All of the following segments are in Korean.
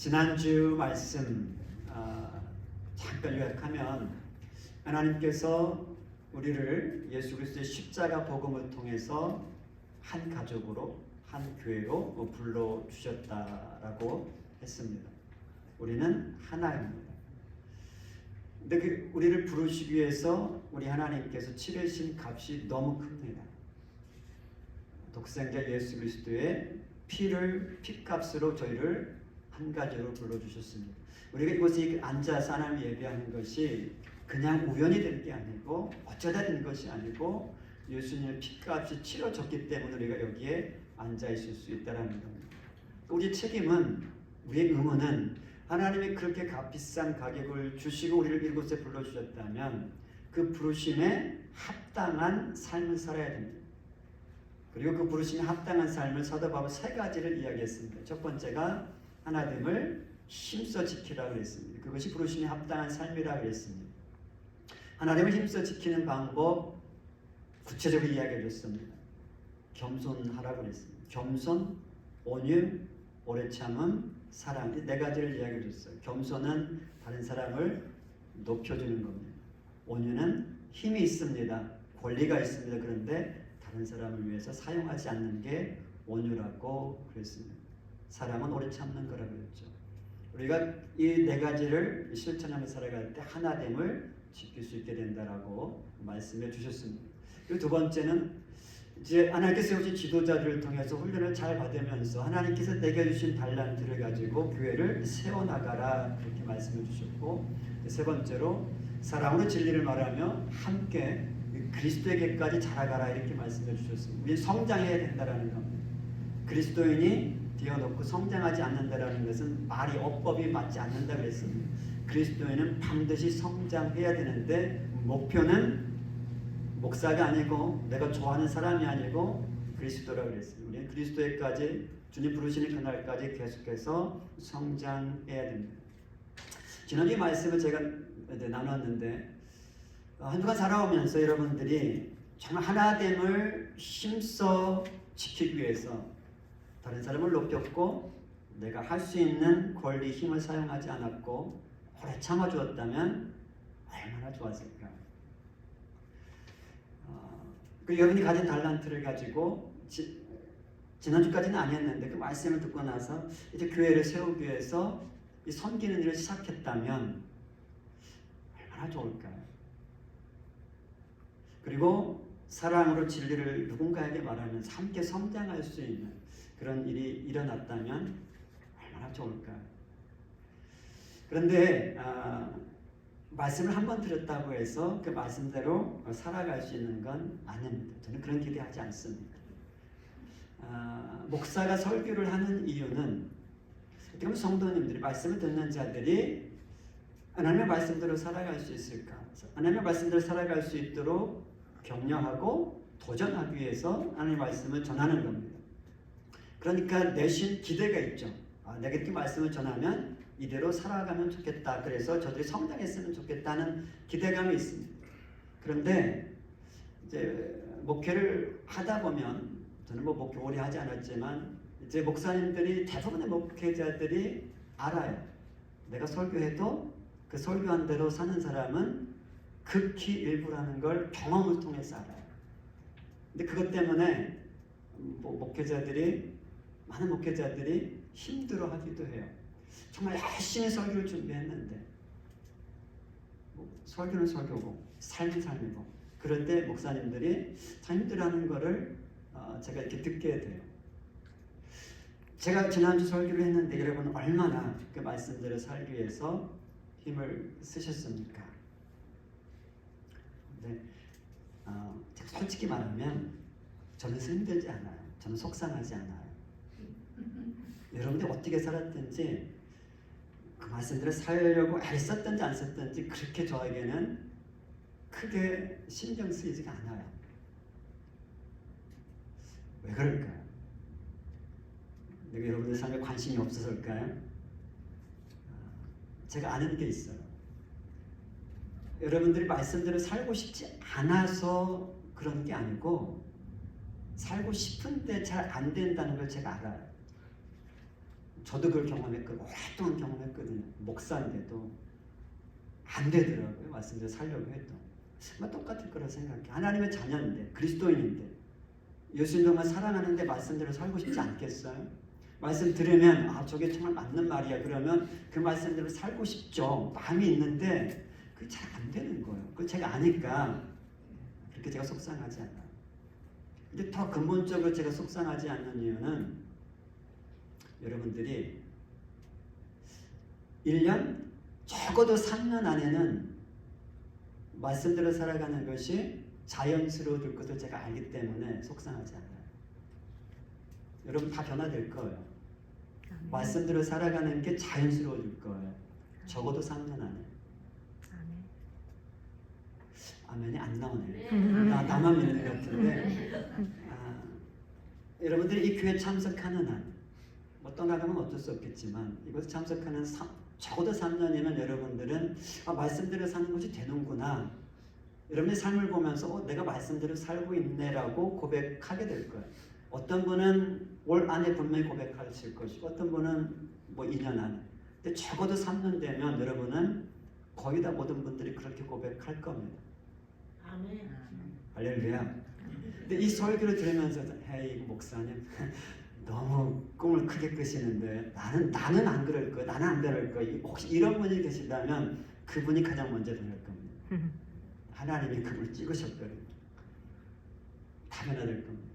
지난주 말씀 잠깐 요약하면 하나님께서 우리를 예수 그리스도의 십자가 복음을 통해서 한 가족으로 한 교회로 불러주셨다라고 했습니다. 우리는 하나입니다. 근데 우리를 부르시기 위해서 우리 하나님께서 치르신 값이 너무 큽니다. 독생자 예수 그리스도의 피값으로 저희를 한 가지로 불러주셨습니다. 우리가 이곳에 앉아서 하나님 예배하는 것이 그냥 우연히 된 게 아니고 어쩌다 된 것이 아니고 예수님의 피값이 치러졌기 때문에 우리가 여기에 앉아 있을 수 있다는 겁니다. 우리 책임은, 우리의 의무는 하나님이 그렇게 비싼 가격을 주시고 우리를 이곳에 불러주셨다면 그 부르심에 합당한 삶을 살아야 됩니다. 그리고 그 부르심에 합당한 삶을 사도 바울은 세 가지를 이야기했습니다. 첫 번째가 하나됨을 힘써 지키라고 했습니다. 그것이 부르심에 합당한 삶이라고 했습니다. 하나님을 힘써 지키는 방법 구체적으로 이야기해 줬습니다. 겸손하라고 했습니다. 겸손, 온유, 오래 참음, 사랑, 이 네 가지를 이야기해 줬어요. 겸손은 다른 사람을 높여주는 겁니다. 온유는 힘이 있습니다. 권리가 있습니다. 그런데 다른 사람을 위해서 사용하지 않는 게 온유라고 그랬습니다. 사랑은 오래 참는 거라고 했죠. 우리가 이 네 가지를 실천하며 살아갈 때 하나됨을 지킬 수 있게 된다라고 말씀해 주셨습니다. 그리고 두 번째는 이제 하나님께서 세우신 지도자들을 통해서 훈련을 잘 받으면서 하나님께서 내게 주신 달란트를 가지고 교회를 세워나가라 이렇게 말씀해 주셨고, 세 번째로 사랑으로 진리를 말하며 함께 그리스도에게까지 자라가라 이렇게 말씀해 주셨습니다. 우리 성장해야 된다라는 겁니다. 그리스도인이 되어놓고 성장하지 않는다라는 것은 말이 어법이 맞지 않는다고 했습니다. 그리스도인은 반드시 성장해야 되는데 목표는 목사가 아니고 내가 좋아하는 사람이 아니고 그리스도라고 그랬습니다. 우리는 그리스도에까지 주님 부르시는 그날까지 계속해서 성장해야 됩니다. 지난주 말씀을 제가 나눴는데 한 주간 살아오면서 여러분들이 정말 하나됨을 힘써 지키기 위해서 다른 사람을 높였고 내가 할 수 있는 권리, 힘을 사용하지 않았고 오래 참아주었다면 얼마나 좋았을까. 여러분이 가진 달란트를 가지고 지난주까지는 아니었는데 그 말씀을 듣고 나서 이제 교회를 세우기 위해서 이 섬기는 일을 시작했다면 얼마나 좋을까요? 그리고 사랑으로 진리를 누군가에게 말하면서 함께 성장할 수 있는 그런 일이 일어났다면 얼마나 좋을까요? 그런데 말씀을 한 번 들었다고 해서 그 말씀대로 살아갈 수 있는 건 아닙니다. 저는 그런 기대하지 않습니다. 목사가 설교를 하는 이유는 어떻게 성도님들이 말씀을 듣는 자들이 하나님의 말씀대로 살아갈 수 있을까? 하나님의 말씀대로 살아갈 수 있도록 격려하고 도전하기 위해서 하나님의 말씀을 전하는 겁니다. 그러니까 내신 기대가 있죠. 내가 이렇게 말씀을 전하면 이대로 살아가면 좋겠다. 그래서 저들이 성장했으면 좋겠다는 기대감이 있습니다. 그런데 이제 목회를 하다 보면 저는 목회 오래 하지 않았지만 이제 목사님들이 대부분의 목회자들이 알아요. 내가 설교해도 그 설교한 대로 사는 사람은 극히 일부라는 걸 경험을 통해서 알아요. 근데 그것 때문에 많은 목회자들이 힘들어하기도 해요. 정말 열심히 설교를 준비했는데 설교는 설교고 삶은 삶이고 그럴 때 목사님들이 참 힘들어하는 거를 제가 이렇게 듣게 돼요. 제가 지난주 설교를 했는데 여러분 얼마나 그 말씀대로 살기 위해서 힘을 쓰셨습니까? 네, 제가 솔직히 말하면 저는 힘들지 않아요. 저는 속상하지 않아요. 여러분들이 어떻게 살았든지 그 말씀대로 살려고 애를 썼든지 안 썼든지 그렇게 저에게는 크게 신경 쓰이지가 않아요. 왜 그럴까요? 내가 여러분들 삶에 관심이 없어서일까요? 제가 아는 게 있어요. 여러분들이 말씀대로 살고 싶지 않아서 그런 게 아니고 살고 싶은데 잘 안 된다는 걸 제가 알아요. 저도 그걸 경험했거든요. 오랫동안 경험했거든요. 목사인데도 안 되더라고요. 말씀대로 살려고 해도. 똑같을 거라 생각해. 하나님의 자녀인데, 그리스도인인데, 예수님 정말 사랑하는데 말씀대로 살고 싶지 않겠어요? 말씀 들으면 아 저게 정말 맞는 말이야. 그러면 그 말씀대로 살고 싶죠. 마음이 있는데 그게 잘 안 되는 거예요. 그걸 제가 아니까 그렇게 제가 속상하지 않아요. 근데 더 근본적으로 제가 속상하지 않는 이유는 여러분들이 1년 적어도 3년 안에는 말씀대로 살아가는 것이 자연스러워질 것을 제가 알기 때문에 속상하지 않아요. 여러분 다 변화될 거예요. 말씀대로 살아가는 게 자연스러워질 거예요. 적어도 3년 안에. 아멘이 안 나오네. 나만 믿는 것 같은데. 여러분들이 이 교회 참석하는 한, 떠나가면 어쩔 수 없겠지만 이곳에 참석하는 적어도 3년이면 여러분들은 말씀대로 사는 것이 되는구나. 여러분의 삶을 보면서 내가 말씀대로 살고 있네라고 고백하게 될 거예요. 어떤 분은 올 안에 분명히 고백하실 것이고 어떤 분은 2년 안에. 근데 적어도 3년 되면 여러분은 거의 다 모든 분들이 그렇게 고백할 겁니다. 아멘. 할렐루야. 근데 이 설교를 들으면서 헤이 목사님 너무 꿈을 크게 끄시는데 나는 안 그럴 거야. 나는 안 그럴 거야. 혹시 이런 분이 계시다면 그분이 가장 먼저 변할 겁니다. 하나님이 그분을 찍으셨거든요. 다 변화될 겁니다.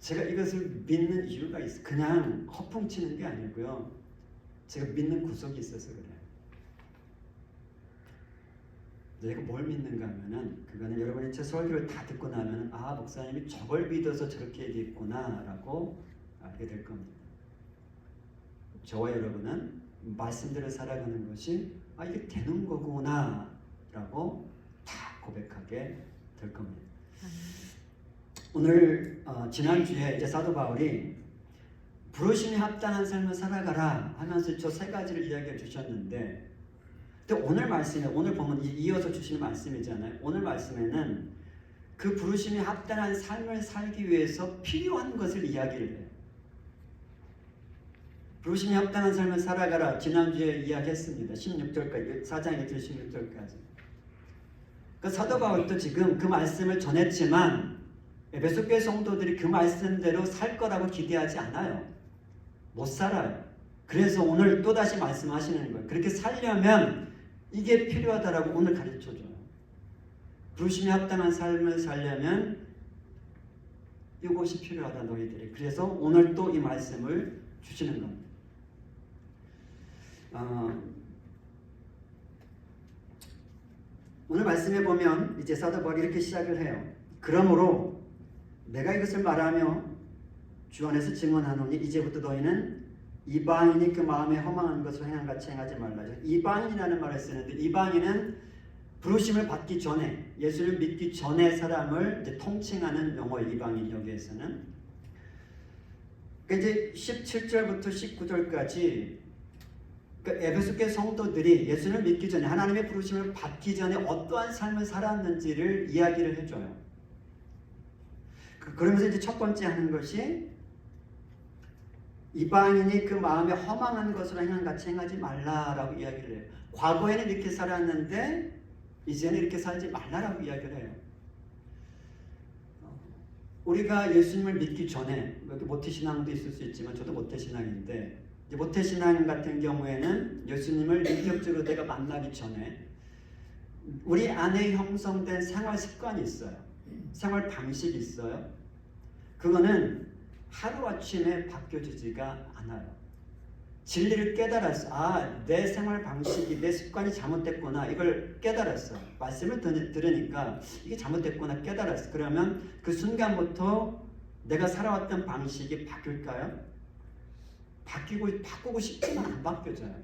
제가 이것을 믿는 이유가 있어요. 그냥 허풍치는 게 아니고요. 제가 믿는 구석이 있어서 그래요. 내가 뭘 믿는가 하면은 그거는 여러분이 제 설교를 다 듣고 나면 목사님이 저걸 믿어서 저렇게 얘기했구나 라고 알게 될 겁니다. 저와 여러분은 말씀대로 살아가는 것이 이게 되는 거구나 라고 다 고백하게 될 겁니다. 오늘 지난주에 이제 사도 바울이 부르심에 합당한 삶을 살아가라 하면서 저 세 가지를 이야기해 주셨는데, 근데 오늘 말씀에 오늘 보면 이어서 주신 말씀이잖아요. 오늘 말씀에는 그 부르심에 합당한 삶을 살기 위해서 필요한 것을 이야기를 해요. 부르심에 합당한 삶을 살아가라 지난주에 이야기했습니다. 16절까지 4장 1절 16절까지. 그 사도 바울도 지금 그 말씀을 전했지만 에베소 교회 성도들이 그 말씀대로 살 거라고 기대하지 않아요. 못 살아요. 그래서 오늘 또다시 말씀하시는 거예요. 그렇게 살려면 이게 필요하다라고 오늘 가르쳐줘요. 부르심에 합당한 삶을 살려면 이것이 필요하다 너희들이. 그래서 오늘 또 이 말씀을 주시는 겁니다. 오늘 말씀에 보면 이제 사도 바울이 이렇게 시작을 해요. 그러므로 내가 이것을 말하며 주 안에서 증언하노니 이제부터 너희는 이방인이 그 마음에 허망한 것을 행함같이 행하지 말라. 이방인이라는 말을 쓰는데 이방인은 부르심을 받기 전에 예수를 믿기 전에 사람을 이제 통칭하는 용어예요. 이방인 여기에서는. 그러니까 이제 17절부터 19절까지 에베소 교회 성도들이 예수를 믿기 전에 하나님의 부르심을 받기 전에 어떠한 삶을 살았는지를 이야기를 해줘요. 그러면서 이제 첫 번째 하는 것이 이방인이 그 마음에 허망한 것으로 행함같이 행하지 말라라고 이야기를 해요. 과거에는 이렇게 살았는데 이제는 이렇게 살지 말라라고 이야기를 해요. 우리가 예수님을 믿기 전에 모태신앙도 있을 수 있지만 저도 모태신앙인데 모태신앙 같은 경우에는 예수님을 인격적으로 내가 만나기 전에 우리 안에 형성된 생활 습관이 있어요. 생활 방식이 있어요. 그거는 하루아침에 바뀌어지지가 않아요. 진리를 깨달았어. 내 생활 방식이 내 습관이 잘못됐구나. 이걸 깨달았어. 말씀을 들으니까 이게 잘못됐구나 깨달았어. 그러면 그 순간부터 내가 살아왔던 방식이 바뀔까요? 바꾸고 싶지만 안 바뀌어져요.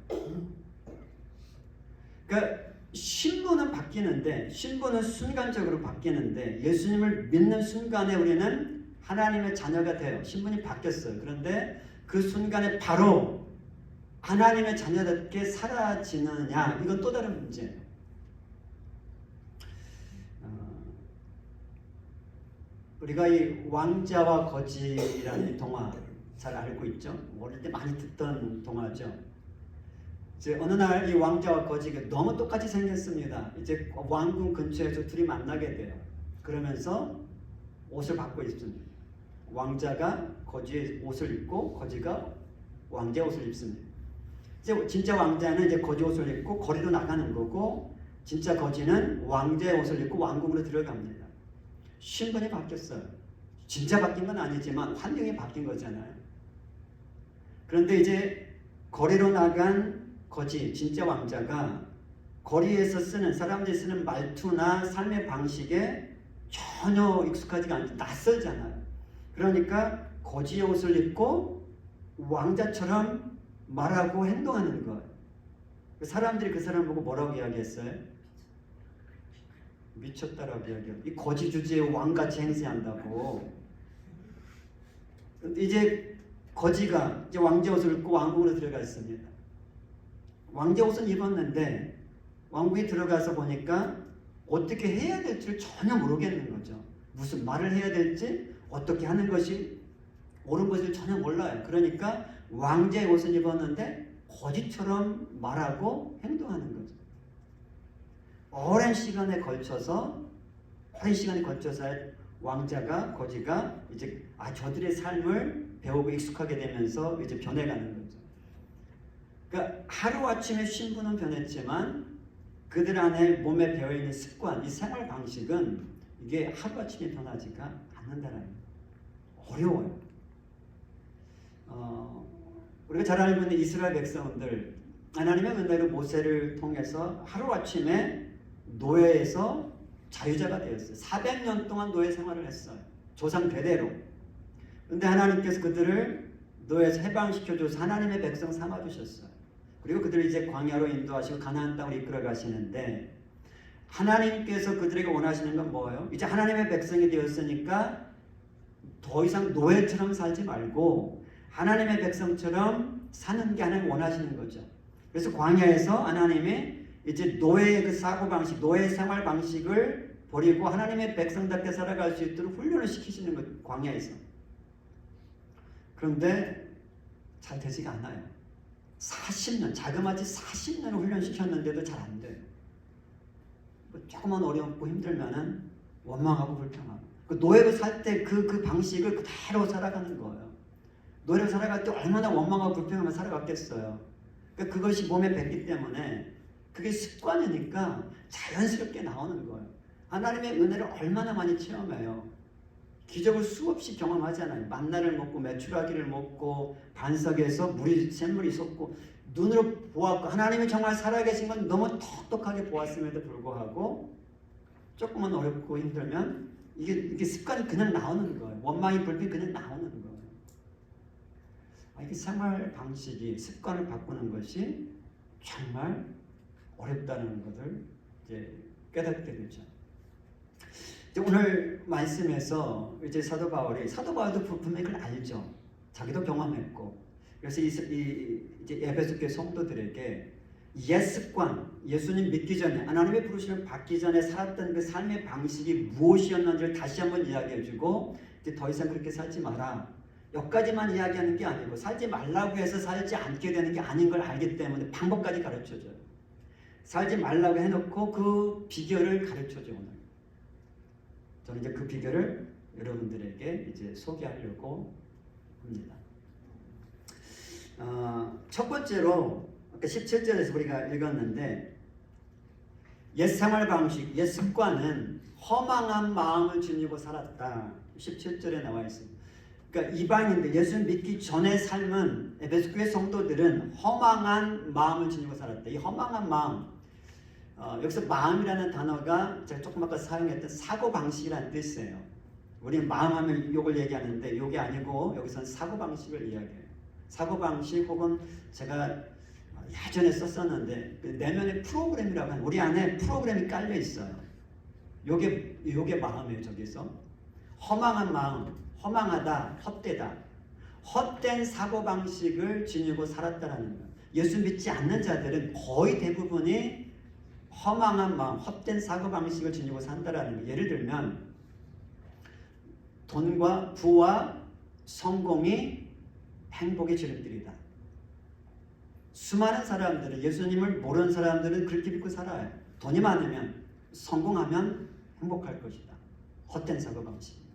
그러니까 신분은 바뀌는데 신분은 순간적으로 바뀌는데 예수님을 믿는 순간에 우리는 하나님의 자녀가 돼요. 신분이 바뀌었어요. 그런데 그 순간에 바로 하나님의 자녀답게 살아지느냐 이건 또 다른 문제예요. 우리가 이 왕자와 거지라는 동화 잘 알고 있죠. 어릴 때 많이 듣던 동화죠. 이제 어느 날 이 왕자와 거지가 너무 똑같이 생겼습니다. 이제 왕궁 근처에서 둘이 만나게 돼요. 그러면서 옷을 바꿔 입습니다. 왕자가 거지의 옷을 입고 거지가 왕자 옷을 입습니다. 이제 진짜 왕자는 이제 거지 옷을 입고 거리로 나가는 거고, 진짜 거지는 왕자의 옷을 입고 왕궁으로 들어갑니다. 신분이 바뀌었어요. 진짜 바뀐 건 아니지만 환경이 바뀐 거잖아요. 그런데 이제 거리로 나간 거지, 진짜 왕자가 거리에서 쓰는, 사람들이 쓰는 말투나 삶의 방식에 전혀 익숙하지가 않고 낯설잖아요. 그러니까 거지의 옷을 입고 왕자처럼 말하고 행동하는 것. 사람들이 그 사람 보고 뭐라고 이야기했어요? 미쳤다라고 이야기해요. 이 거지 주제에 왕같이 행세한다고. 근데 이제 거지가 이제 왕자 옷을 입고 왕궁으로 들어갔습니다. 왕자 옷은 입었는데 왕궁에 들어가서 보니까 어떻게 해야 될지를 전혀 모르겠는 거죠. 무슨 말을 해야 될지, 어떻게 하는 것이 옳은 것을 전혀 몰라요. 그러니까 왕자의 옷을 입었는데 거지처럼 말하고 행동하는 거죠. 오랜 시간에 걸쳐서 왕자가, 거지가 이제 저들의 삶을 배우고 익숙하게 되면서 이제 변해가는 거죠. 그러니까 하루아침에 신분은 변했지만 그들 안에 몸에 배어있는 습관, 이 생활 방식은 이게 하루아침에 변하지가 않는다는 거예요. 어려워요. 우리가 잘 알고 있는 이스라엘 백성들, 하나님의 은혜로 모세를 통해서 하루아침에 노예에서 자유자가 되었어요. 400년 동안 노예 생활을 했어요. 조상 대대로. 그런데 하나님께서 그들을 노예에서 해방시켜줘서 하나님의 백성 삼아주셨어요. 그리고 그들을 이제 광야로 인도하시고 가나안 땅으로 이끌어 가시는데, 하나님께서 그들에게 원하시는 건 뭐예요? 이제 하나님의 백성이 되었으니까 더 이상 노예처럼 살지 말고 하나님의 백성처럼 사는 게 하나님 원하시는 거죠. 그래서 광야에서 하나님이 이제 노예의 그 사고방식, 노예의 생활 방식을 버리고 하나님의 백성답게 살아갈 수 있도록 훈련을 시키시는 거예요. 광야에서. 그런데 잘 되지가 않아요. 40년, 자그마치 40년을 훈련시켰는데도 잘 안 돼요. 조금만 어렵고 힘들면은 원망하고 불평하고. 그 노예로 살 때 그 방식을 그대로 살아가는 거예요. 노예로 살아갈 때 얼마나 원망하고 불평하며 살아갔겠어요. 그러니까 그것이 몸에 뱄기 때문에 그게 습관이니까 자연스럽게 나오는 거예요. 하나님의 은혜를 얼마나 많이 체험해요. 기적을 수없이 경험하잖아요. 만나를 먹고 메추라기를 먹고 반석에서 샘물이 솟고 눈으로 보았고, 하나님이 정말 살아계신 건 너무 톡톡하게 보았음에도 불구하고 조금만 어렵고 힘들면 이게 습관이 그냥 나오는 거예요. 원망이 불평이 그냥 나오는 거예요. 이게 생활 방식이, 습관을 바꾸는 것이 정말 어렵다는 것을 이제 깨닫게 되죠. 오늘 말씀에서 이제 사도 바울도 분명히 그걸 알죠. 자기도 경험했고, 그래서 이제 에베소 교회 성도들에게 옛 습관, 예수님 믿기 전에, 하나님의 부르심을 받기 전에 살았던 그 삶의 방식이 무엇이었는지를 다시 한번 이야기해주고, 이제 더 이상 그렇게 살지 마라. 여기까지만 이야기하는 게 아니고 살지 말라고 해서 살지 않게 되는 게 아닌 걸 알기 때문에 방법까지 가르쳐줘요. 살지 말라고 해놓고 그 비결을 가르쳐줘요. 오늘 저는 이제 그 비결을 여러분들에게 이제 소개하려고 합니다. 첫 번째로 아까 17절에서 우리가 읽었는데, 옛 생활 방식, 옛 습관은 허망한 마음을 지니고 살았다. 17절에 나와 있습니다. 그러니까 이방인들, 예수 믿기 전의 삶은, 에베소 교회 성도들은 허망한 마음을 지니고 살았다. 이 허망한 마음, 여기서 마음이라는 단어가 제가 조금 아까 사용했던 사고방식이라는 뜻이에요. 우리는 마음하면 욕을 얘기하는데 욕이 아니고 여기서는 사고방식을 이야기해요. 사고방식, 혹은 제가 예전에 썼었는데 내면의 프로그램이라고 하는, 우리 안에 프로그램이 깔려 있어요. 요게 마음이에요. 저기서 허망한 마음, 허망하다, 헛되다, 헛된 사고방식을 지니고 살았다라는 거예요. 예수 믿지 않는 자들은 거의 대부분이 허망한 마음, 헛된 사고방식을 지니고 산다라는 거예요. 예를 들면 돈과 부와 성공이 행복의 지름길이다. 수많은 사람들은, 예수님을 모르는 사람들은 그렇게 믿고 살아요. 돈이 많으면, 성공하면 행복할 것이다. 헛된 사고방식입니다.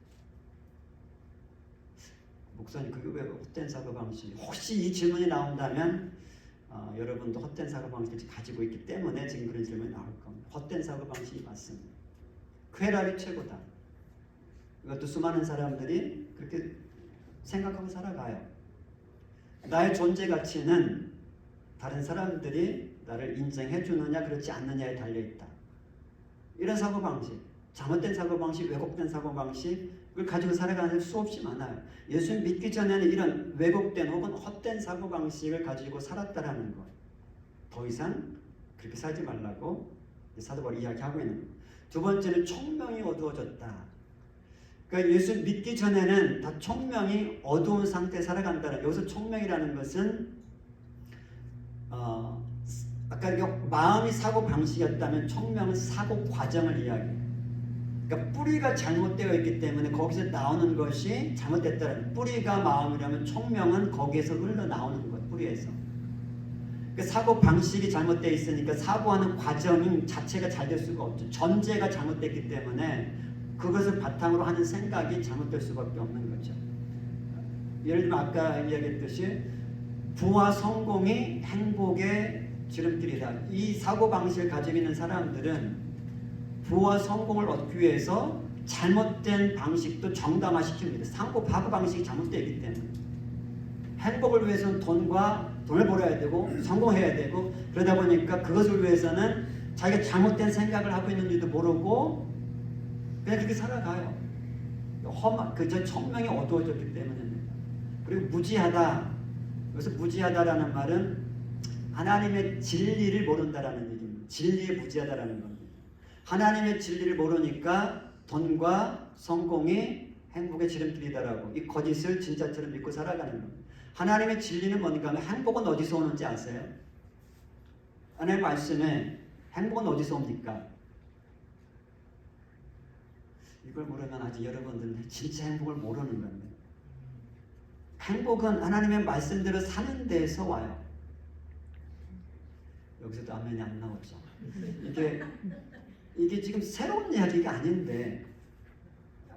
목사님, 그게 왜 헛된 사고방식이? 혹시 이 질문이 나온다면 여러분도 헛된 사고방식을 가지고 있기 때문에 지금 그런 질문이 나올 겁니다. 헛된 사고방식이 맞습니다. 쾌락이 최고다. 이것도 수많은 사람들이 그렇게 생각하고 살아가요. 나의 존재 가치는 다른 사람들이 나를 인정해 주느냐 그렇지 않느냐에 달려있다. 이런 사고방식, 잘못된 사고방식, 왜곡된 사고방식을 가지고 살아가는 사람이 수없이 많아요. 예수 믿기 전에는 이런 왜곡된 혹은 헛된 사고방식을 가지고 살았다라는 것. 더 이상 그렇게 살지 말라고 사도 바울이 이야기하고 있는 거예요. 두 번째는 총명이 어두워졌다. 그러니까 예수 믿기 전에는 다 총명이 어두운 상태에 살아간다는, 여기서 총명이라는 것은 아까 마음이 사고 방식이었다면 총명은 사고 과정을 이야기해요. 그러니까 뿌리가 잘못되어 있기 때문에 거기서 나오는 것이 잘못됐다는, 뿌리가 마음이라면 총명은 거기에서 흘러나오는 것, 뿌리에서. 그러니까 사고 방식이 잘못되어 있으니까 사고하는 과정 자체가 잘 될 수가 없죠. 전제가 잘못됐기 때문에 그것을 바탕으로 하는 생각이 잘못될 수밖에 없는 거죠. 예를 들면 아까 이야기했듯이 부와 성공이 행복의 지름길이다. 이 사고방식을 가지고 있는 사람들은 부와 성공을 얻기 위해서 잘못된 방식도 정당화시킵니다. 사고 방식이 잘못되어 있기 때문에. 행복을 위해서는 돈을 벌어야 되고 성공해야 되고, 그러다 보니까 그것을 위해서는 자기가 잘못된 생각을 하고 있는지도 모르고 그냥 그렇게 살아가요. 저 총명이 어두워졌기 때문입니다. 그리고 무지하다. 여기서 무지하다라는 말은 하나님의 진리를 모른다라는 얘기입니다. 진리에 무지하다라는 겁니다. 하나님의 진리를 모르니까 돈과 성공이 행복의 지름길이다라고, 이 거짓을 진짜처럼 믿고 살아가는 겁니다. 하나님의 진리는 뭔가 하면 행복은 어디서 오는지 아세요? 하나님의 말씀에 행복은 어디서 옵니까? 이걸 모르면 아직 여러분들은 진짜 행복을 모르는 겁니다. 행복은 하나님의 말씀대로 사는 데에서 와요. 여기서도 아멘이 안 나오죠. 이게 지금 새로운 이야기가 아닌데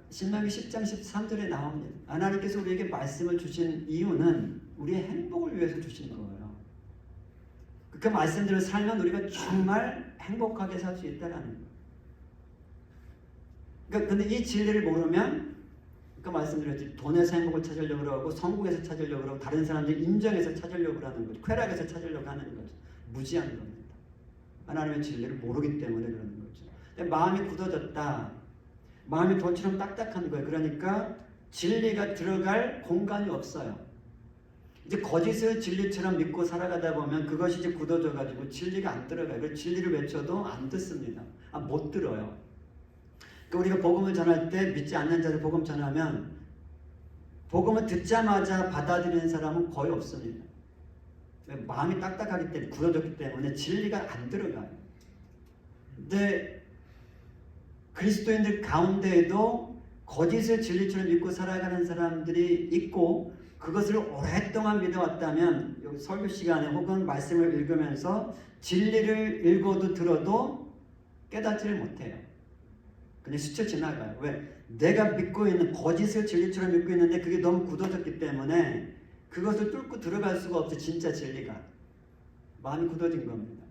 신명기 10장 13절에 나옵니다. 하나님께서 우리에게 말씀을 주신 이유는 우리의 행복을 위해서 주신 거예요. 그 말씀대로 살면 우리가 정말 행복하게 살 수 있다는 거예요. 그러니까 근데 이 진리를 모르면, 그 말씀드렸지, 돈에서 행복을 찾으려고 하고 성공에서 찾으려고 하고 다른 사람들 인정해서 찾으려고 하는 거죠. 쾌락에서 찾으려고 하는 거죠. 무지한 겁니다. 하나님의 진리를 모르기 때문에 그러는 거죠. 근데 마음이 굳어졌다. 마음이 돌처럼 딱딱한 거예요. 그러니까 진리가 들어갈 공간이 없어요. 이제 거짓을 진리처럼 믿고 살아가다 보면 그것이 이제 굳어져가지고 진리가 안 들어가요. 그래서 진리를 외쳐도 안 듣습니다. 못 들어요. 그러니까 우리가 복음을 전할 때 믿지 않는 자들 복음 전하면 복음을 듣자마자 받아들이는 사람은 거의 없습니다. 마음이 딱딱하기 때문에, 굳어졌기 때문에 진리가 안 들어가요. 근데 그리스도인들 가운데에도 거짓을 진리처럼 믿고 살아가는 사람들이 있고, 그것을 오랫동안 믿어왔다면 여기 설교 시간에 혹은 말씀을 읽으면서 진리를 읽어도 들어도 깨닫지를 못해요. 그냥 스쳐 지나가요. 왜? 내가 믿고 있는 거짓을 진리처럼 믿고 있는데 그게 너무 굳어졌기 때문에 그것을 뚫고 들어갈 수가 없죠. 진짜 진리가. 마음이 굳어진 겁니다.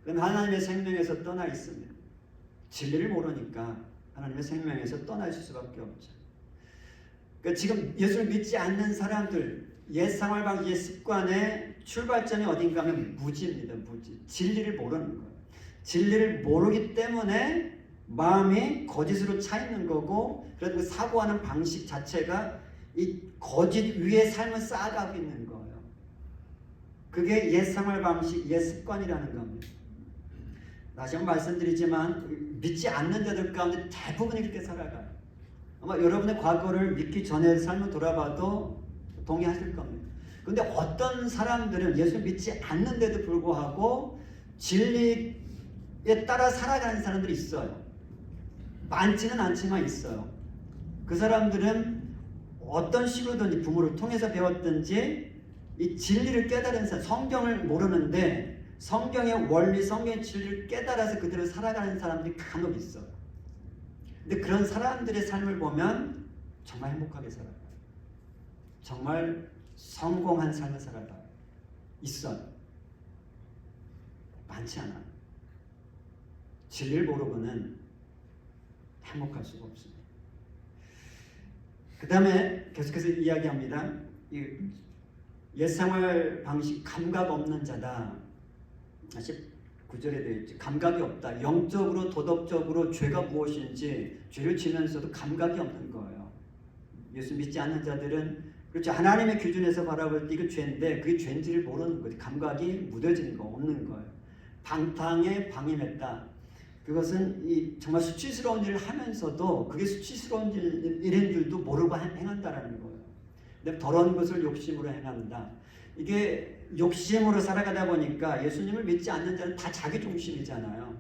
그럼 하나님의 생명에서 떠나 있습니다. 진리를 모르니까 하나님의 생명에서 떠날 수밖에 없죠. 그러니까 지금 예수를 믿지 않는 사람들, 옛 생활 옛 습관의 출발점이 어딘가 하면 무지입니다. 무지. 진리를 모르는 거예요. 진리를 모르기 때문에 마음이 거짓으로 차 있는 거고, 그래도 사고하는 방식 자체가 이 거짓 위에 삶을 쌓아가고 있는 거예요. 그게 옛 생활 방식, 옛 습관이라는 겁니다. 다시 한번 말씀드리지만 믿지 않는 자들 가운데 대부분이 그렇게 살아가요. 아마 여러분의 과거를 믿기 전에 삶을 돌아봐도 동의하실 겁니다. 그런데 어떤 사람들은 예수 믿지 않는데도 불구하고 진리에 따라 살아가는 사람들이 있어요. 많지는 않지만 있어요. 그 사람들은 어떤 식으로든지 부모를 통해서 배웠든지 이 진리를 깨달은 사람, 성경을 모르는데 성경의 원리, 성경의 진리를 깨달아서 그대로 살아가는 사람들이 간혹 있어. 근데 그런 사람들의 삶을 보면 정말 행복하게 살아요. 정말 성공한 삶을 살아가. 있어. 많지 않아. 진리를 모르고는 행복할 수가 없습니다. 그 다음에 계속해서 이야기합니다. 옛생활 방식 감각 없는 자다. 19절에 되어 있지. 감각이 없다. 영적으로 도덕적으로 죄가 무엇인지 죄를 지면서도 감각이 없는 거예요. 예수 믿지 않는 자들은 그렇죠. 하나님의 기준에서 바라볼 때 이거 죄인데 그게 죄인지를 모르는 거지. 감각이 무뎌지는 거 없는 거예요. 방탕에 방임했다. 그것은 정말 수치스러운 일을 하면서도 그게 수치스러운 일인 줄도 모르고 행한다라는 거예요. 근데 더러운 것을 욕심으로 행한다. 이게 욕심으로 살아가다 보니까 예수님을 믿지 않는 자는 다 자기 중심이잖아요.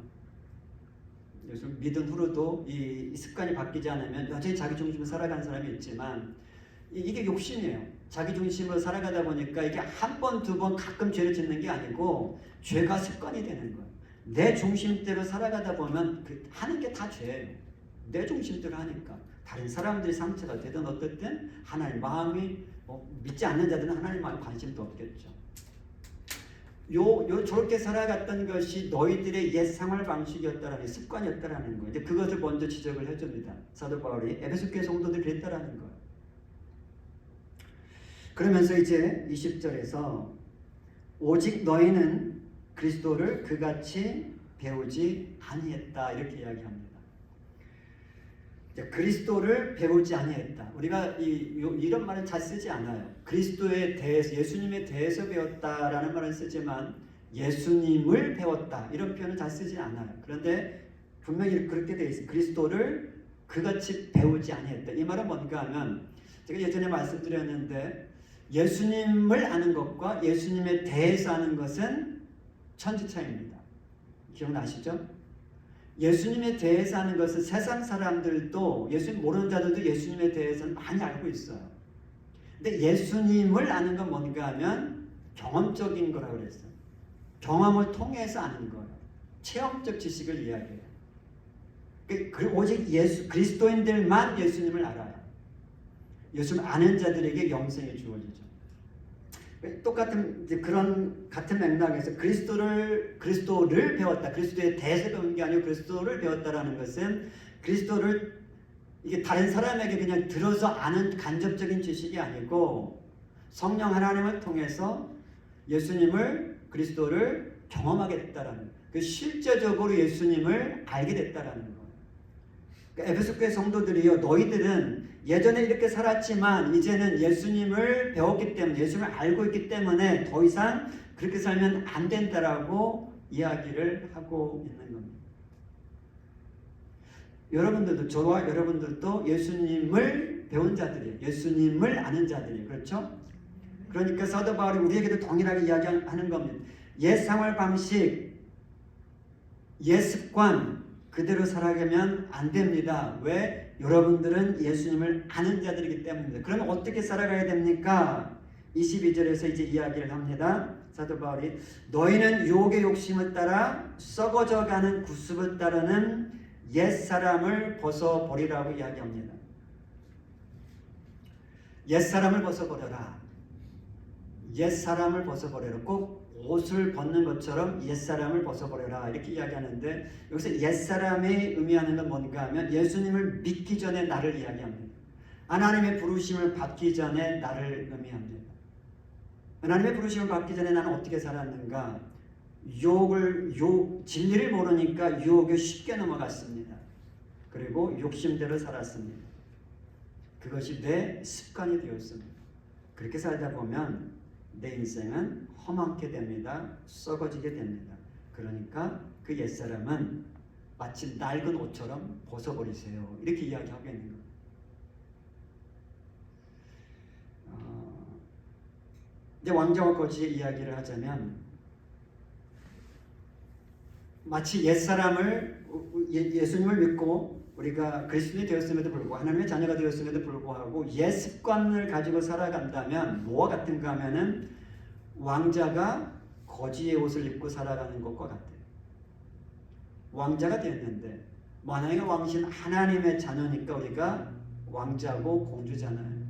예수 믿은 후로도 이 습관이 바뀌지 않으면 여전히 자기 중심으로 살아가는 사람이 있지만 이게 욕심이에요. 자기 중심으로 살아가다 보니까 이게 한 번, 두 번 가끔 죄를 짓는 게 아니고 죄가 습관이 되는 거예요. 내 중심대로 살아가다 보면 하는 게 다 죄예요. 내 중심대로 하니까 다른 사람들이 상처가 되든 어쨌든 하나님 마음이 믿지 않는 자들은 하나님 마음에 관심도 없겠죠. 저렇게 살아갔던 것이 너희들의 옛 생활 방식이었다라는 습관이었다라는 거예요. 이제 그것을 먼저 지적을 해줍니다. 사도 바울이 에베소 교회 성도들이 그랬다라는 거예요. 그러면서 이제 20절에서 오직 너희는 그리스도를 그같이 배우지 아니했다 이렇게 이야기합니다. 그리스도를 배우지 아니했다. 우리가 이런 말을 잘 쓰지 않아요. 그리스도에 대해서 예수님에 대해서 배웠다라는 말을 쓰지만 예수님을 배웠다 이런 표현을 잘 쓰지 않아요. 그런데 분명히 그렇게 되어 있어요. 그리스도를 그같이 배우지 아니했다. 이 말은 뭔가 하면 제가 예전에 말씀드렸는데 예수님을 아는 것과 예수님에 대해서 아는 것은 천지차이입니다. 기억나시죠? 예수님에 대해서 아는 것은 세상 사람들도 예수님 모르는 자들도 예수님에 대해서는 많이 알고 있어요. 근데 예수님을 아는 건 뭔가 하면 경험적인 거라고 그랬어요. 경험을 통해서 아는 거예요. 체험적 지식을 이야기해요. 오직 그리스도인들만 예수님을 알아요. 예수님을 아는 자들에게 영생이 주어지죠. 똑같은 그런 같은 맥락에서 그리스도를 배웠다. 그리스도에 대해서 배운 게 아니고 그리스도를 배웠다라는 것은 그리스도를 이게 다른 사람에게 그냥 들어서 아는 간접적인 지식이 아니고 성령 하나님을 통해서 예수님을 그리스도를 경험하게 됐다라는 거예요. 그 실제적으로 예수님을 알게 됐다라는 거예요. 그러니까 에베소 교회 성도들이요, 너희들은 예전에 이렇게 살았지만 이제는 예수님을 배웠기 때문에 예수님을 알고 있기 때문에 더 이상 그렇게 살면 안 된다라고 이야기를 하고 있는 겁니다. 여러분들도 저와 여러분들도 예수님을 배운 자들이에요. 예수님을 아는 자들이에요. 그렇죠? 그러니까 사도 바울이 우리에게도 동일하게 이야기하는 겁니다. 옛 생활 방식, 옛 습관 그대로 살아가면 안 됩니다. 왜? 여러분들은 예수님을 아는 자들이기 때문입니다. 그러면 어떻게 살아가야 됩니까? 22절에서 이제 이야기를 합니다. 사도 바울이 너희는 유혹의 욕심을 따라 썩어져가는 구습을 따르는 옛사람을 벗어버리라고 이야기합니다. 옛사람을 벗어버려라. 옛사람을 벗어버려라. 꼭 옷을 벗는 것처럼 옛사람을 벗어버려라 이렇게 이야기하는데 여기서 옛사람이 의미하는 건 뭔가 하면 예수님을 믿기 전에 나를 이야기합니다. 하나님의 부르심을 받기 전에 나를 의미합니다. 하나님의 부르심을 받기 전에 나는 어떻게 살았는가? 진리를 모르니까 유혹에 쉽게 넘어갔습니다. 그리고 욕심대로 살았습니다. 그것이 내 습관이 되었습니다. 그렇게 살다 보면 내 인생은 험악게 됩니다. 썩어지게 됩니다. 그러니까 그 옛사람은 마치 낡은 옷처럼 벗어버리세요. 이렇게 이야기하고 있는 겁니다. 이제 왕자와 거지의 이야기를 하자면 마치 옛사람을 예수님을 믿고 우리가 그리스도인이 되었음에도 불구하고 하나님의 자녀가 되었음에도 불구하고 옛 습관을 가지고 살아간다면 뭐와 같은가 하면은 왕자가 거지의 옷을 입고 살아가는 것과 같아요. 왕자가 되었는데 만왕의 왕신 하나님의 자녀니까 우리가 왕자고 공주잖아요.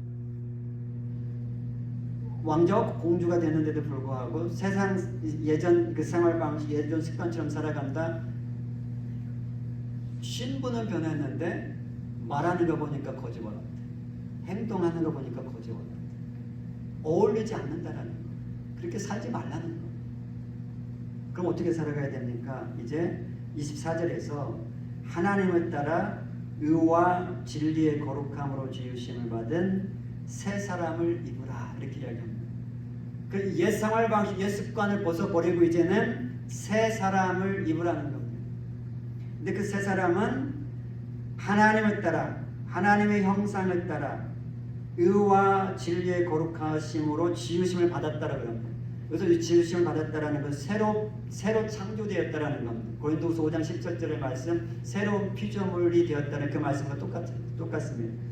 왕자와 공주가 되는데도 불구하고 세상 예전 그 생활 방식, 예전 습관처럼 살아간다. 신분은 변했는데 말하는 거 보니까 거지와 같아. 행동하는 거 보니까 거지와 같아. 어울리지 않는다라는 거. 그렇게 살지 말라는 거. 그럼 어떻게 살아가야 됩니까? 이제 24절에서 하나님을 따라 의와 진리의 거룩함으로 지으심을 받은 새 사람을 입으라 이렇게 이야기합니다. 그 옛 생활 방식, 옛 습관을 벗어버리고 이제는 새 사람을 입으라는 겁니다. 근데 그 새 사람은 하나님을 따라, 하나님의 형상을 따라 의와 진리의 거룩하심으로 지으심을 받았다라고 합니다. 그래서 이 지으심을 받았다라는 건 새로 창조되었다라는 겁니다. 고린도후서 5장 17절의 말씀, 새로운 피조물이 되었다는 그 말씀과 똑같습니다.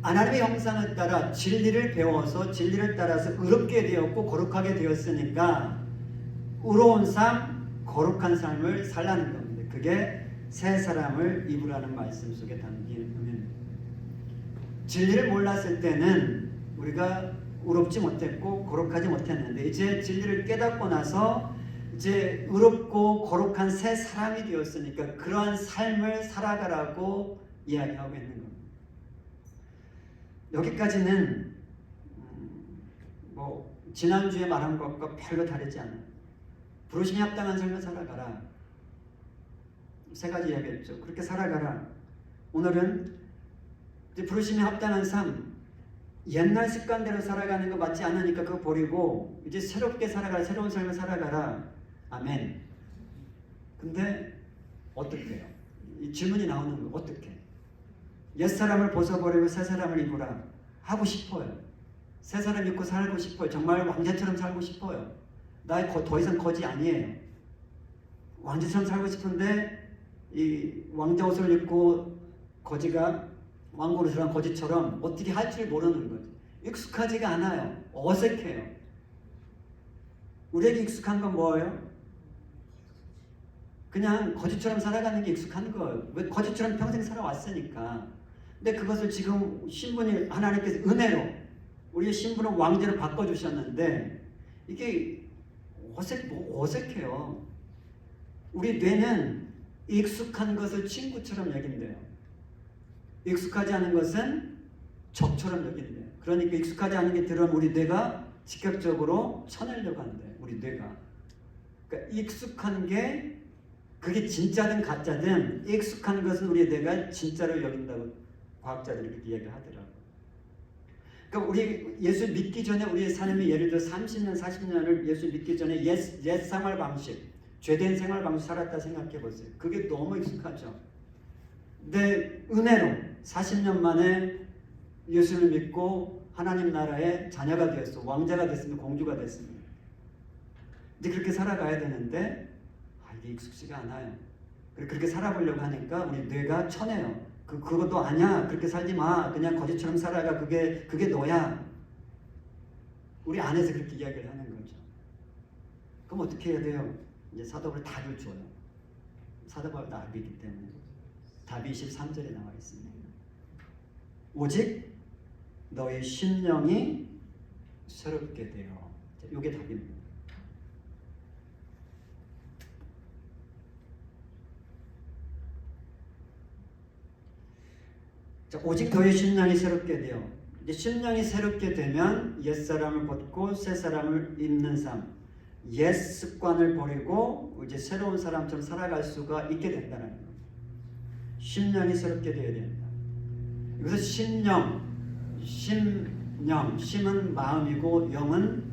하나님의 형상을 따라 진리를 배워서 진리를 따라서 의롭게 되었고 거룩하게 되었으니까 의로운 삶, 거룩한 삶을 살라는 겁니다. 그게 새 사람을 입으라는 말씀 속에 담긴 의미입니다. 진리를 몰랐을 때는 우리가 의롭지 못했고 거룩하지 못했는데 이제 진리를 깨닫고 나서 이제 의롭고 거룩한 새 사람이 되었으니까 그러한 삶을 살아가라고 이야기하고 있는 겁니다. 여기까지는 뭐 지난주에 말한 것과 별로 다르지 않아요. 부르심에 합당한 삶을 살아가라. 세 가지 이야기했죠. 그렇게 살아가라. 오늘은 이제 부르심에 합당한 삶, 옛날 습관대로 살아가는 거 맞지 않으니까 그거 버리고 이제 새롭게 살아가라. 새로운 삶을 살아가라. 아멘. 근데 어떻게 해요? 이 질문이 나오는 거 어떻게? 옛사람을 벗어버리고 새사람을 입으라 하고 싶어요. 새사람 입고 살고 싶어요. 정말 왕자처럼 살고 싶어요. 나 더 이상 거지 아니에요. 왕자처럼 살고 싶은데 이 왕자 옷을 입고 거지가 왕고로 들어간 거지처럼 어떻게 할 줄 모르는 거죠. 익숙하지가 않아요. 어색해요. 우리에게 익숙한 건 뭐예요? 그냥 거지처럼 살아가는 게 익숙한 거예요. 왜? 거지처럼 평생 살아왔으니까. 근데 그것을 지금 신분이 하나님께서 은혜로 우리의 신분을 왕자로 바꿔주셨는데 이게 어색해요. 우리 뇌는 익숙한 것을 친구처럼 여긴대요. 익숙하지 않은 것은 적처럼 여긴대요. 그러니까 익숙하지 않은 게 들어오면 우리 뇌가 직접적으로 쳐내려고 한대요. 우리 뇌가. 그러니까 익숙한 게 그게 진짜든 가짜든 익숙한 것은 우리 뇌가 진짜로 여긴다고 과학자들이 그렇게 이야기하더라고요. 그러니까 우리 예수 믿기 전에 우리의 삶이 예를 들어 30년, 40년을 예수 믿기 전에 옛 생활 방식, 죄된 생활 방식 살았다 생각해 보세요. 그게 너무 익숙하죠. 근데 은혜로 40년 만에 예수를 믿고 하나님 나라의 자녀가 되었어. 왕자가 됐습니다. 공주가 됐습니다. 이제 그렇게 살아가야 되는데 이게 익숙지가 않아요. 그렇게 살아보려고 하니까 우리 뇌가 쳐내요. 그것도 아니야. 그렇게 살지 마. 그냥 거지처럼 살아가. 그게 너야. 우리 안에서 그렇게 이야기를 하는 거죠. 그럼 어떻게 해야 돼요? 이제 사도바울 답을 줘요. 사도바울 답이기 때문에 답이 23절에 나와 있습니다. 오직 너의 심령이 새롭게 되어. 이게 답입니다. 자, 오직 너의 심령이 새롭게 되어. 이제 심령이 새롭게 되면 옛사람을 벗고 새사람을 입는 삶, 옛 습관을 버리고 이제 새로운 사람처럼 살아갈 수가 있게 된다는 겁니다. 심령이 새롭게 되어야 된다. 여기서 심은 마음이고 영은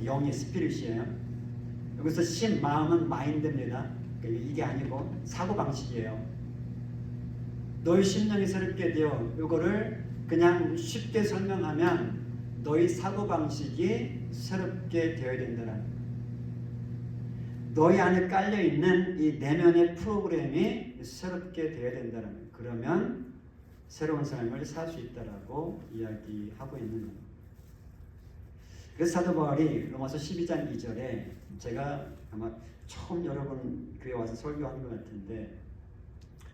영의 스피릿이에요. 여기서 마음은 마인드입니다. 이게 아니고 사고방식이에요. 너희 심령이 새롭게 되어. 이거를 그냥 쉽게 설명하면 너희 사고방식이 새롭게 되어야 된다는 너희 안에 깔려 있는 이 내면의 프로그램이 새롭게 되어야 된다는 거예요. 그러면 새로운 삶을 살 수 있다라고 이야기하고 있는 겁니다. 그래서 사도 바울이 로마서 12장 2절에 제가 아마 처음 여러분 교회 와서 설교하는 것 같은데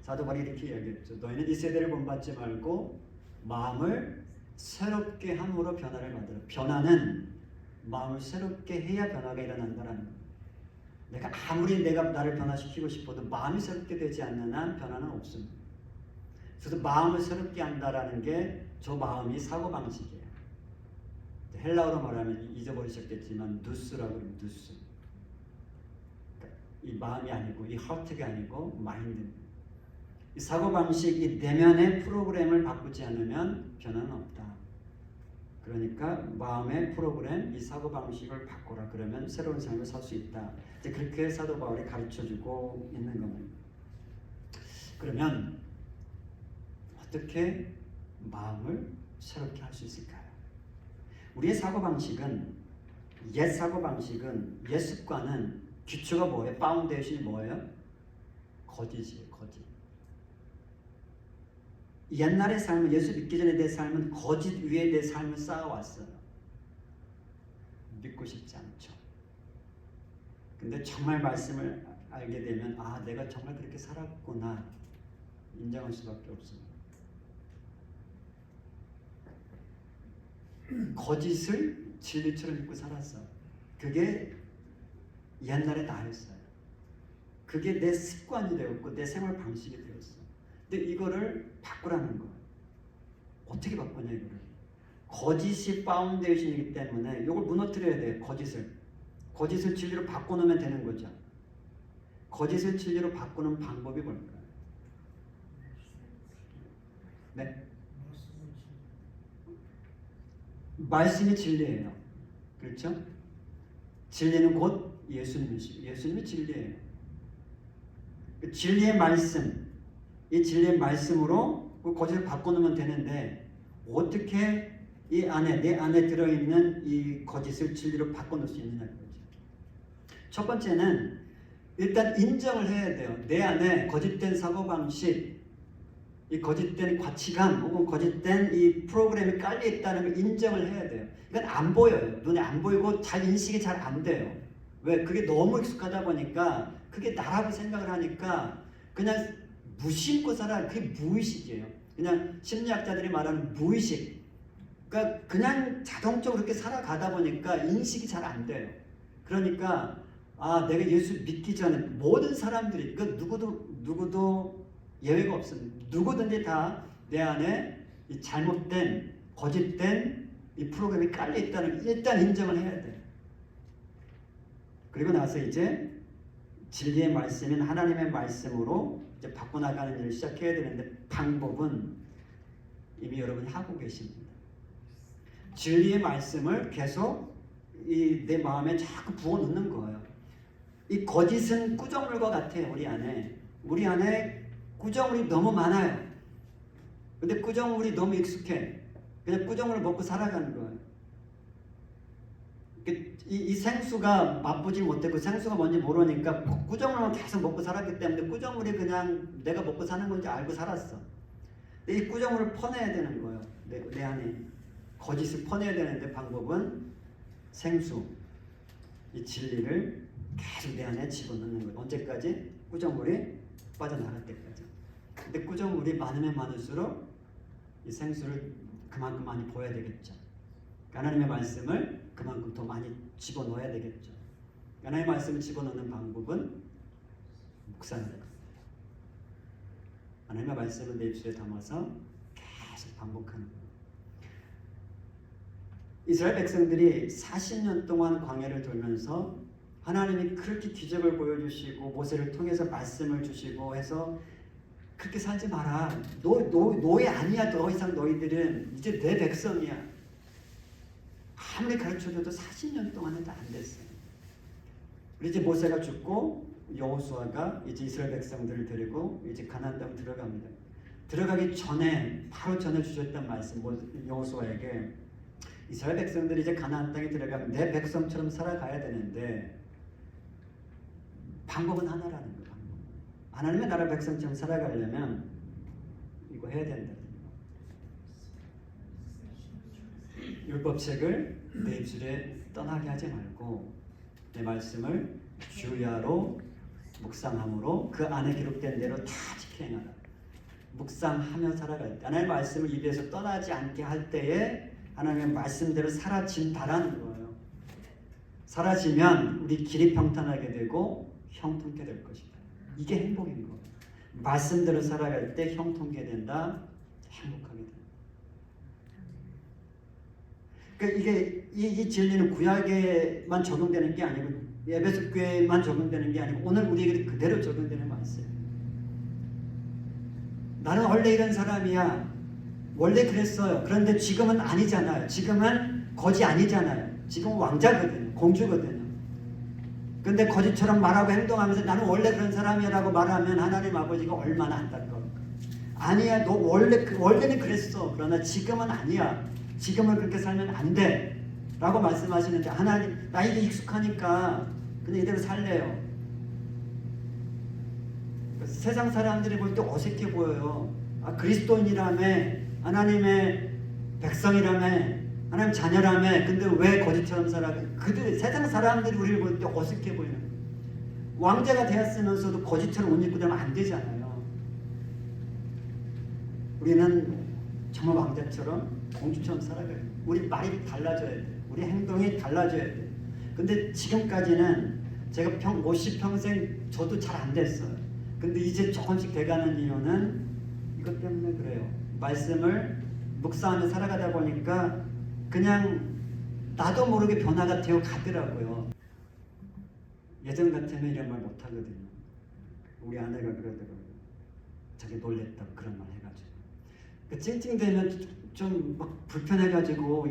사도 바울이 이렇게 이야기했죠. 너희는 이 세대를 본받지 말고 마음을 새롭게 함으로 변화를 만들어. 변화는 마음을 새롭게 해야 변화가 일어난다는 거예요. 내가 아무리 내가 나를 변화시키고 싶어도 마음이 새롭게 되지 않는 한 변화는 없습니다. 그래서 마음을 새롭게 한다라는 게 저 마음이 사고방식이에요. 헬라어로 말하면 잊어버리셨겠지만 누스라고 그러면 누스. 그러니까 이 마음이 아니고 이 하트가 아니고 마인드. 이 사고방식, 이 내면의 프로그램을 바꾸지 않으면 변화는 없다. 그러니까 마음의 프로그램, 이 사고방식을 바꾸라. 그러면 새로운 삶을 살 수 있다. 이제 그렇게 사도 바울이 가르쳐주고 있는 겁니다. 그러면 어떻게 마음을 새롭게 할 수 있을까요? 우리의 사고방식은, 옛 사고방식은, 옛 습관은 기초가 뭐예요? 파운데이션이 뭐예요? 거짓이에요. 거짓. 옛날의 삶은, 예수 믿기 전에 내 삶은 거짓 위에 내 삶을 쌓아왔어요. 믿고 싶지 않죠. 근데 정말 말씀을 알게 되면 아, 내가 정말 그렇게 살았구나 인정할 수밖에 없습니다. 거짓을 진리처럼 믿고 살았어. 그게 옛날에 나였어요. 그게 내 습관이 되었고 내 생활 방식이 되었어. 근데 이거를 바꾸라는 거예요. 어떻게 바꾸냐 이거를. 거짓이 파운데이션이기 때문에 이걸 무너뜨려야 돼요. 거짓을 진리로 바꿔놓으면 되는 거죠. 거짓을 진리로 바꾸는 방법이 뭘까요? 네? 말씀이 진리예요. 그렇죠? 진리는 곧 예수님이시고 예수님이 진리예요. 진리의 말씀, 이 진리의 말씀으로 그 거짓을 바꿔놓으면 되는데 어떻게 이 안에 내 안에 들어있는 이 거짓을 진리로 바꿔놓을 수 있느냐 거죠. 첫 번째는 일단 인정을 해야 돼요. 내 안에 거짓된 사고방식, 이 거짓된 가치관 혹은 거짓된 이 프로그램이 깔려 있다는 걸 인정을 해야 돼요. 이건 안 보여요. 눈에 안 보이고 잘 인식이 잘 안 돼요. 왜? 그게 너무 익숙하다 보니까 그게 나라고 생각을 하니까 그냥 무심코 살아. 그게 무의식이에요. 그냥 심리학자들이 말하는 무의식. 그러니까 그냥 자동적으로 그렇게 살아가다 보니까 인식이 잘 안 돼요. 그러니까 아, 내가 예수 믿기 전에 모든 사람들이 그러니까 누구도 예외가 없습니다. 누구든지 다 내 안에 이 잘못된 거짓된 이 프로그램이 깔려 있다는 걸 일단 인정을 해야 돼. 그리고 나서 이제 진리의 말씀인 하나님의 말씀으로 이제 바꿔나가는 일을 시작해야 되는데 방법은 이미 여러분이 하고 계십니다. 진리의 말씀을 계속 내 마음에 자꾸 부어넣는 거예요. 이 거짓은 꾸정물과 같아요. 우리 안에 꾸정물이 너무 많아요. 근데 꾸정물이 너무 익숙해. 그냥 꾸정물을 먹고 살아가는 거예요. 이 생수가 맛보지 못했고 생수가 뭔지 모르니까 꾸정물만 계속 먹고 살았기 때문에 꾸정물이 그냥 내가 먹고 사는 건지 알고 살았어. 근데 이 꾸정물을 퍼내야 되는 거예요. 내 안에 거짓을 퍼내야 되는데 방법은 생수, 이 진리를 계속 내 안에 집어넣는 거예요. 언제까지? 꾸정물이 빠져나갈 때까지. 근데 꾸정물이 많으면 많을수록 이 생수를 그만큼 많이 부어야 되겠죠. 하나님의 말씀을 그만큼 더 많이 집어넣어야 되겠죠. 하나님의 말씀을 집어넣는 방법은 묵상하는 겁니다. 하나님의 말씀을 내 입술에 담아서 계속 반복하는 거예요. 이스라엘 백성들이 40년 동안 광야를 돌면서 하나님이 그렇게 기적을 보여주시고 모세를 통해서 말씀을 주시고 해서 그렇게 살지 마라. 너희 아니야. 더 이상 너희들은 이제 내 백성이야. 아무리 가르쳐줘도 40년 동안 해도 안 됐어요. 이제 모세가 죽고 여호수아가 이제 이스라엘 백성들을 데리고 이제 가나안 땅 들어갑니다. 들어가기 전에 바로 전해주셨던 말씀 여호수아에게 이스라엘 백성들이 이제 가나안 땅에 들어가면 내 백성처럼 살아가야 되는데 방법은 하나라는 거예요. 하나님의 나라 백성처럼 살아가려면 이거 해야 된다. 율법책을 내 입술에 떠나게 하지 말고 내 말씀을 주야로 묵상함으로 그 안에 기록된 대로 다 지켜 행하라. 묵상하며 살아갈 때 하나님의 말씀을 입에서 떠나지 않게 할 때에 하나님의 말씀대로 사라진다라는 거예요. 사라지면 우리 길이 평탄하게 되고 형통케 될 것이다. 이게 행복인 거예요. 말씀대로 살아갈 때 형통케 된다, 행복하게 된다. 그러니까 이게 이 진리는 구약에만 적용되는 게 아니고 에베소 교회에만 적용되는 게 아니고 오늘 우리에게 그대로 적용되는 말씀이에요. 나는 원래 이런 사람이야. 원래 그랬어요. 그런데 지금은 아니잖아요. 지금은 거지 아니잖아요. 지금은 왕자거든요. 공주거든요. 근데 거지처럼 말하고 행동하면서 나는 원래 그런 사람이라고 말하면 하나님 아버지가 얼마나 안타까울까. 아니야, 너 원래는 그랬어. 그러나 지금은 아니야. 지금은 그렇게 살면 안 돼. 라고 말씀하시는데 하나님, 나 이게 익숙하니까 그냥 이대로 살래요. 세상 사람들이 볼 때 어색해 보여요. 아, 그리스도인이라며, 하나님의 백성이라며, 하나님 자녀라며, 근데 왜 거짓처럼 살아가? 세상 사람들이 우리를 볼 때 어색해 보이는 거예요. 왕자가 되었으면서도 거짓처럼 옷 입고 되면 안 되잖아요. 우리는 정말 왕자처럼 공주처럼 살아가요. 우리 말이 달라져야 돼. 우리 행동이 달라져야 돼. 근데 지금까지는 제가 50평생 저도 잘 안 됐어요. 근데 이제 조금씩 돼가는 이유는 이것 때문에 그래요. 말씀을 묵상하며 살아가다 보니까 그냥 나도 모르게 변화가 되어 가더라고요. 예전 같으면 이런 말 못하거든요. 우리 아내가 그러더라고요. 자기 놀랬다고 그런 말 해가지고. 그러니까 찡찡대면 좀 막 불편해가지고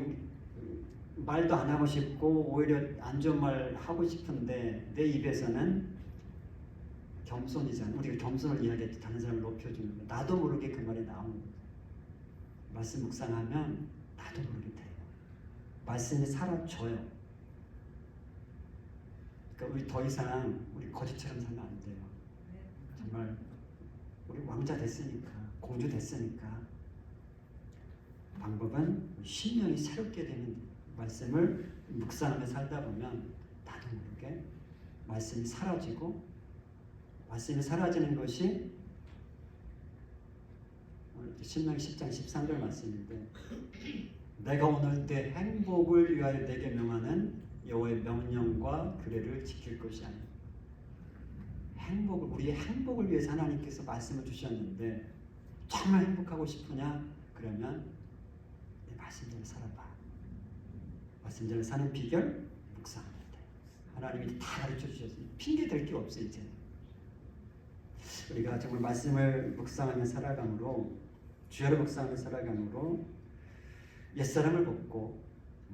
말도 안 하고 싶고 오히려 안 좋은 말 하고 싶은데 내 입에서는 겸손이잖아. 우리가 겸손을 이야기할 때 다른 사람을 높여주는 거야. 나도 모르게 그 말이 나오는 거야. 말씀 묵상하면 나도 모르게 돼요. 말씀이 사라져요. 그러니까 우리 더 이상 우리 거짓처럼 살면 안 돼요. 정말 우리 왕자 됐으니까, 공주 됐으니까 방법은 심령이 새롭게 되는 말씀을 묵상하며 살다 보면 나도 모르게 말씀이 사라지고 말씀이 사라지는 것이 신명기 10장 13절 말씀인데 내가 오늘 내 행복을 위하여 내게 명하는 여호와의 명령과 규례를 지킬 것이 아니라 우리의 행복을 위해서 하나님께서 말씀을 주셨는데 정말 행복하고 싶으냐? 그러면 내 말씀대로 살아봐. 말씀대로 사는 비결 묵상하면 돼. 하나님이 다 가르쳐 주셨으니 핑계 댈 게 없어 이제. 우리가 정말 말씀을 묵상하며 살아감으로 주야로 묵상하며 살아감으로 옛사람을 벗고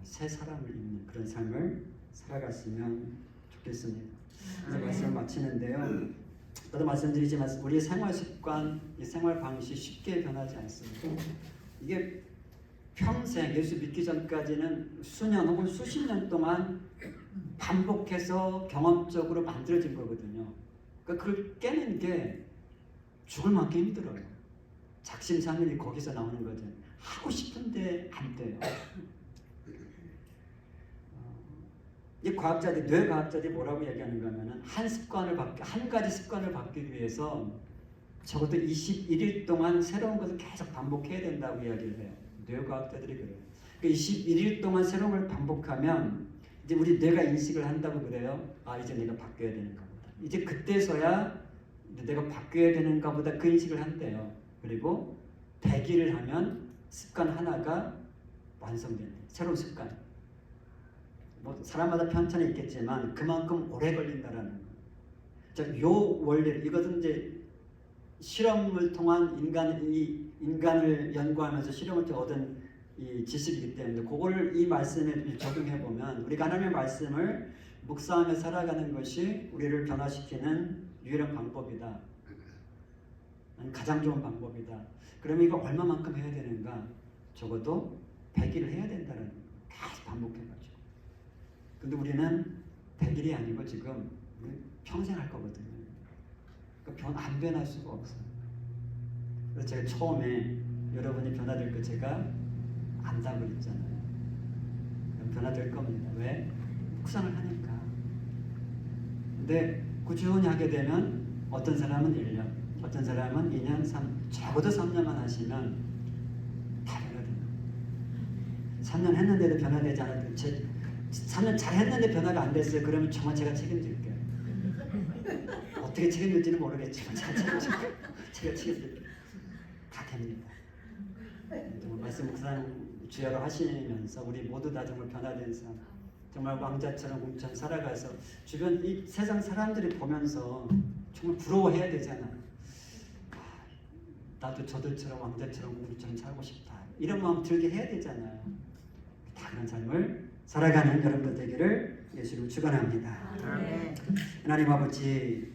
새 사람을 입는 그런 삶을 살아갔으면 좋겠습니다. 이제 말씀을 마치는데요. 저도 말씀드리지만 우리의 생활 습관, 생활 방식이 쉽게 변하지 않습니다. 이게 평생 예수 믿기 전까지는 수년 혹은 수십 년 동안 반복해서 경험적으로 만들어진 거거든요. 그러니까 그걸 깨는 게 죽을 만큼 힘들어요. 작심삼일이 거기서 나오는 거죠. 하고 싶은데 안 돼요. 이 뇌과학자들이 뭐라고 얘기하는가 하면은 한 가지 습관을 바뀌기 위해서 적어도 21일 동안 새로운 것을 계속 반복해야 된다고 이야기를 해요. 뇌과학자들이 그래요. 그 21일 동안 새로운 걸 반복하면 이제 우리 뇌가 인식을 한다고 그래요. 아, 이제 내가 바뀌어야 되는가 보다. 이제 그때서야 내가 바뀌어야 되는가 보다 그 인식을 한대요. 그리고 100일을 하면 습관 하나가 완성된대요. 새로운 습관. 뭐 사람마다 편차는 있겠지만 그만큼 오래 걸린다라는 거예요. 자, 요 원리 이것은 이제 실험을 통한 인간을 연구하면서 실험을 통해 얻은 이 지식이기 때문에 그걸 이 말씀에 적용해 보면 우리가 하나님의 말씀을 묵상하며 살아가는 것이 우리를 변화시키는 유일한 방법이다. 가장 좋은 방법이다. 그러면 이거 얼마만큼 해야 되는가? 적어도 100일을 해야 된다는 거예요. 계속 반복해가지고. 근데 우리는 100일이 아니고 지금 평생 할 거거든요. 그러니까 안 변할 수가 없어요. 그래서 제가 처음에 여러분이 변화될 거 제가 안다고 그랬잖아요. 변화될 겁니다. 왜? 묵상을 하니까. 근데 꾸준히 하게 되면 어떤 사람은 1년, 어떤 사람은 2년, 적어도 3년만 하시면 다 변화됩니다. 3년 했는데도 변화되지 않았던 3년 잘 했는데 변화가 안 됐어요. 그러면 정말 제가 책임질게요. 어떻게 책임질지는 모르겠지만 제가 책임질게요. 제가 책임질게요. 다 됩니다. 말씀 묵상 주야로 하시면서 우리 모두 다 정말 변화된 삶, 정말 왕자처럼 공처럼 살아가서 주변 이 세상 사람들이 보면서 정말 부러워해야 되잖아. 나도 저들처럼 왕자처럼 공주처럼 살고 싶다. 이런 마음 들게 해야 되잖아요. 다 그런 삶을 살아가는 여러분들 되기를 예수로 축원합니다. 하나님 아버지,